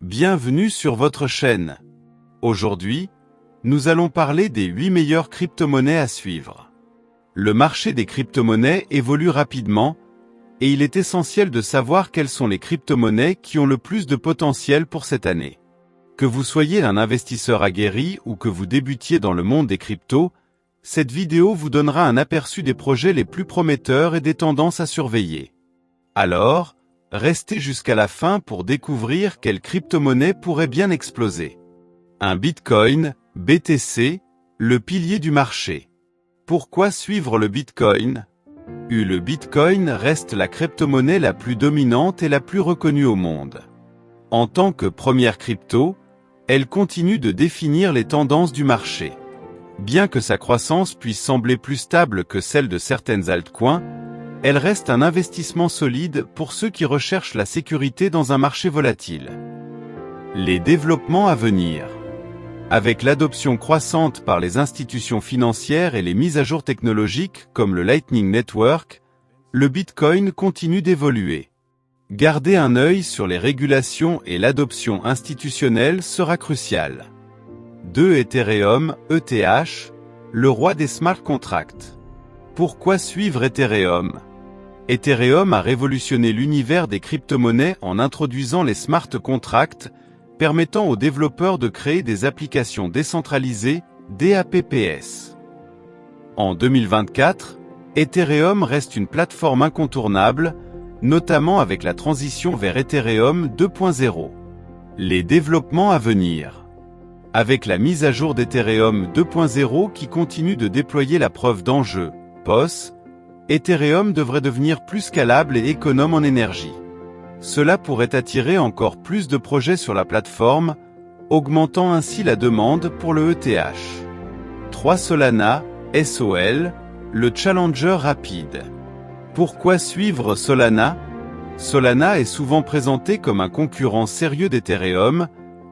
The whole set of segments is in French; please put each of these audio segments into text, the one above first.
Bienvenue sur votre chaîne. Aujourd'hui, nous allons parler des 8 meilleures crypto-monnaies à suivre. Le marché des crypto-monnaies évolue rapidement, et il est essentiel de savoir quelles sont les crypto-monnaies qui ont le plus de potentiel pour cette année. Que vous soyez un investisseur aguerri ou que vous débutiez dans le monde des cryptos, cette vidéo vous donnera un aperçu des projets les plus prometteurs et des tendances à surveiller. Alors, restez jusqu'à la fin pour découvrir quelle crypto-monnaie pourrait bien exploser. Un Bitcoin, BTC, le pilier du marché. Pourquoi suivre le Bitcoin? Le Bitcoin reste la crypto-monnaie la plus dominante et la plus reconnue au monde. En tant que première crypto, elle continue de définir les tendances du marché. Bien que sa croissance puisse sembler plus stable que celle de certaines altcoins, elle reste un investissement solide pour ceux qui recherchent la sécurité dans un marché volatile. Les développements à venir. Avec l'adoption croissante par les institutions financières et les mises à jour technologiques comme le Lightning Network, le Bitcoin continue d'évoluer. Garder un œil sur les régulations et l'adoption institutionnelle sera crucial. 2 Ethereum, ETH, le roi des smart contracts. Pourquoi suivre Ethereum? Ethereum a révolutionné l'univers des crypto-monnaies en introduisant les smart contracts, permettant aux développeurs de créer des applications décentralisées, DApps. En 2024, Ethereum reste une plateforme incontournable, notamment avec la transition vers Ethereum 2.0. Les développements à venir. Avec la mise à jour d'Ethereum 2.0 qui continue de déployer la preuve d'enjeu, POS, Ethereum devrait devenir plus scalable et économe en énergie. Cela pourrait attirer encore plus de projets sur la plateforme, augmentant ainsi la demande pour le ETH. 3 Solana, SOL, le challenger rapide. Pourquoi suivre Solana? Solana est souvent présenté comme un concurrent sérieux d'Ethereum,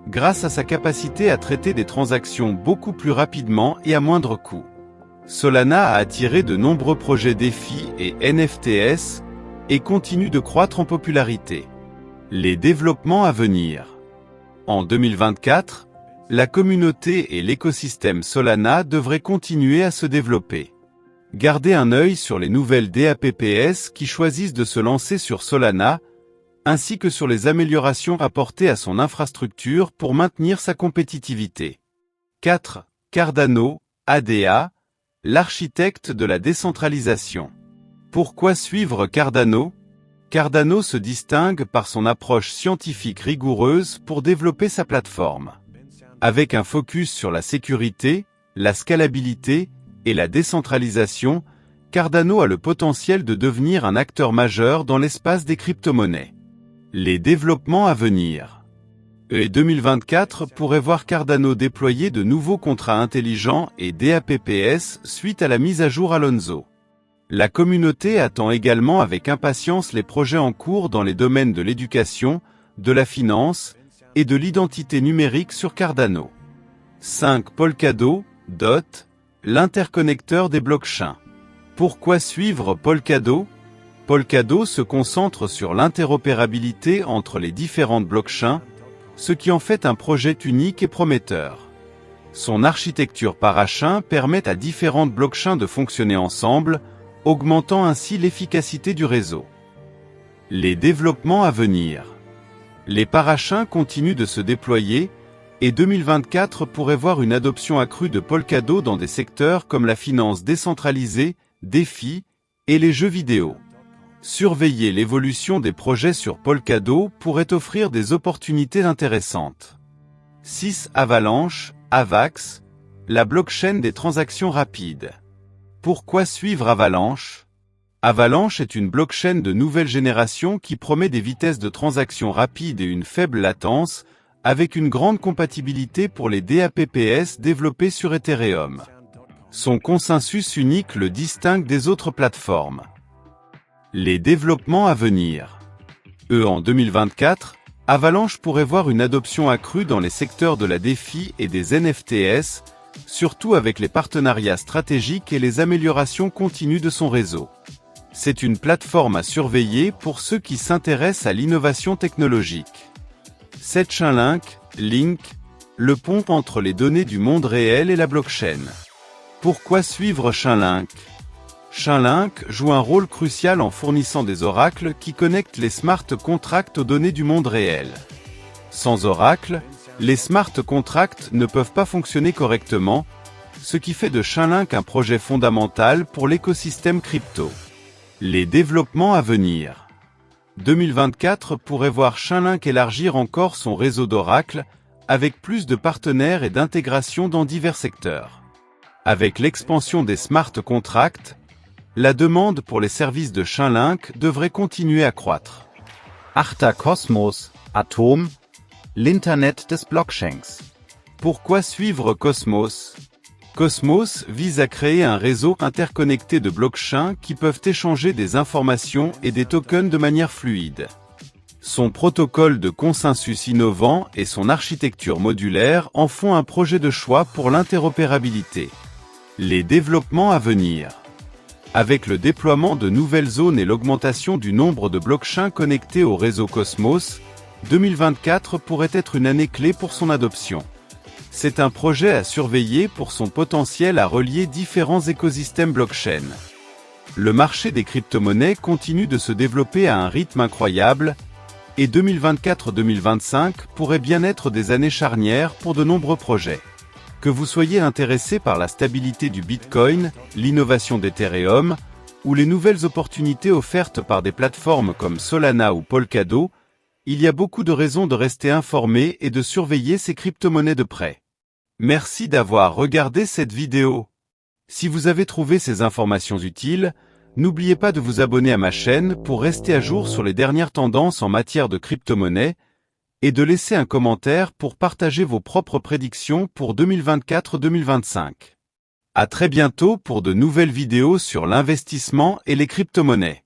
grâce à sa capacité à traiter des transactions beaucoup plus rapidement et à moindre coût. Solana a attiré de nombreux projets DeFi et NFTs, et continue de croître en popularité. Les développements à venir. En 2024, la communauté et l'écosystème Solana devraient continuer à se développer. Gardez un œil sur les nouvelles DApps qui choisissent de se lancer sur Solana, ainsi que sur les améliorations apportées à son infrastructure pour maintenir sa compétitivité. 4. Cardano, ADA, l'architecte de la décentralisation. Pourquoi suivre Cardano? Cardano se distingue par son approche scientifique rigoureuse pour développer sa plateforme. Avec un focus sur la sécurité, la scalabilité et la décentralisation, Cardano a le potentiel de devenir un acteur majeur dans l'espace des crypto-monnaies. Les développements à venir. 2024 pourrait voir Cardano déployer de nouveaux contrats intelligents et DApps suite à la mise à jour Alonzo. La communauté attend également avec impatience les projets en cours dans les domaines de l'éducation, de la finance et de l'identité numérique sur Cardano. 5 Polkadot, DOT, l'interconnecteur des blockchains. Pourquoi suivre Polkadot? Polkadot se concentre sur l'interopérabilité entre les différentes blockchains, ce qui en fait un projet unique et prometteur. Son architecture parachain permet à différentes blockchains de fonctionner ensemble, augmentant ainsi l'efficacité du réseau. Les développements à venir. Les parachains continuent de se déployer, et 2024 pourrait voir une adoption accrue de Polkadot dans des secteurs comme la finance décentralisée, DeFi, et les jeux vidéo. Surveiller l'évolution des projets sur Polkadot pourrait offrir des opportunités intéressantes. 6 Avalanche, AVAX, la blockchain des transactions rapides. Pourquoi suivre Avalanche? Avalanche est une blockchain de nouvelle génération qui promet des vitesses de transaction rapides et une faible latence, avec une grande compatibilité pour les DApps développés sur Ethereum. Son consensus unique le distingue des autres plateformes. Les développements à venir. En 2024, Avalanche pourrait voir une adoption accrue dans les secteurs de la DeFi et des NFTs, surtout avec les partenariats stratégiques et les améliorations continues de son réseau. C'est une plateforme à surveiller pour ceux qui s'intéressent à l'innovation technologique. C'est Chainlink, Link, le pont entre les données du monde réel et la blockchain. Pourquoi suivre Chainlink? Chainlink joue un rôle crucial en fournissant des oracles qui connectent les smart contracts aux données du monde réel. Sans oracle, les smart contracts ne peuvent pas fonctionner correctement, ce qui fait de Chainlink un projet fondamental pour l'écosystème crypto. Les développements à venir. 2024 pourrait voir Chainlink élargir encore son réseau d'oracles, avec plus de partenaires et d'intégration dans divers secteurs. Avec l'expansion des smart contracts, la demande pour les services de Chainlink devrait continuer à croître. Achter Cosmos, Atom, l'Internet des Blockchains. Pourquoi suivre Cosmos? Cosmos vise à créer un réseau interconnecté de blockchains qui peuvent échanger des informations et des tokens de manière fluide. Son protocole de consensus innovant et son architecture modulaire en font un projet de choix pour l'interopérabilité. Les développements à venir. Avec le déploiement de nouvelles zones et l'augmentation du nombre de blockchains connectés au réseau Cosmos, 2024 pourrait être une année clé pour son adoption. C'est un projet à surveiller pour son potentiel à relier différents écosystèmes blockchain. Le marché des crypto-monnaies continue de se développer à un rythme incroyable, et 2024-2025 pourraient bien être des années charnières pour de nombreux projets. Que vous soyez intéressé par la stabilité du Bitcoin, l'innovation d'Ethereum, ou les nouvelles opportunités offertes par des plateformes comme Solana ou Polkadot, il y a beaucoup de raisons de rester informé et de surveiller ces crypto-monnaies de près. Merci d'avoir regardé cette vidéo. Si vous avez trouvé ces informations utiles, n'oubliez pas de vous abonner à ma chaîne pour rester à jour sur les dernières tendances en matière de crypto-monnaies, et de laisser un commentaire pour partager vos propres prédictions pour 2024-2025. À très bientôt pour de nouvelles vidéos sur l'investissement et les crypto-monnaies.